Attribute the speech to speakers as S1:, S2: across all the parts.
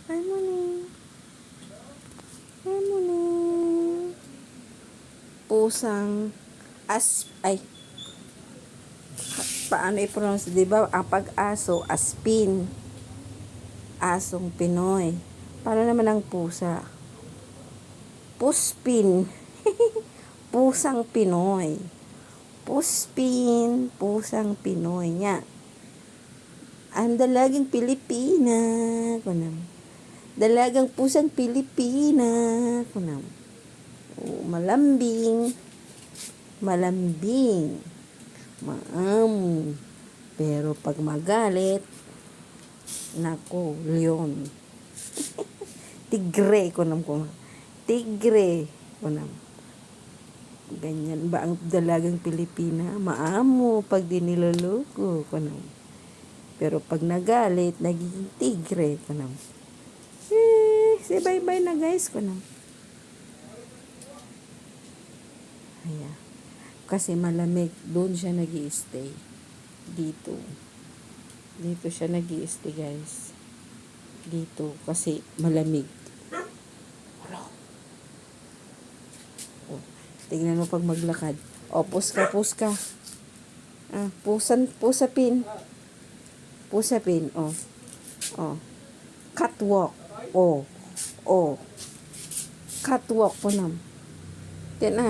S1: Hi, morning. Hi, morning. Pusang paano i-pronounce, di ba? Ang pag-aso, aspin. Asong Pinoy. Paano naman ang pusa? Puspin. Pusang Pinoy. Puspin. Pusang Pinoy. Nya. Ang dalagang Pilipina. Kunam. Dalagang pusang Pilipina. Kunam. Oh, malambing. Malambing. Maamo. Pero pag magalit, nako, leon. Tigre, kunam ko. Tigre, kunam. Ganyan ba ang dalagang Pilipina? Maamo pag diniloloko, kunam. Pero pag nagalit, nagiging tigre, kunam. Say bye-bye na guys, kunam. Ayan. Kasi malamig, doon siya nag-i-stay. Dito. Dito siya nag-i-stay, guys. Dito. Kasi malamig. Hello. Oh, tingnan mo pag maglakad. Oh, puska. Pusapin. Pusapin. Oh. Oh. Catwalk. Oh. Oh. Catwalk po nam. Yan na.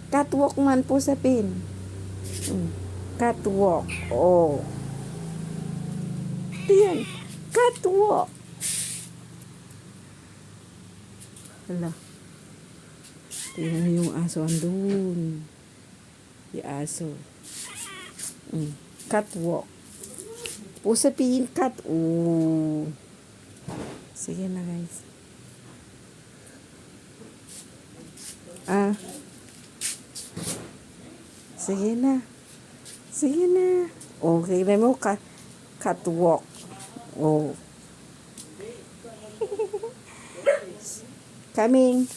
S1: Catwalk man pusapin. Catwalk. Oh. Yan. Catwalk. Hala. Tingnan yung aso andun. Yung aso. Catwalk. Pusapin cat. Oh. Sige na guys. Sige na. Sige na. Okay na mo catwalk. Oh. Coming.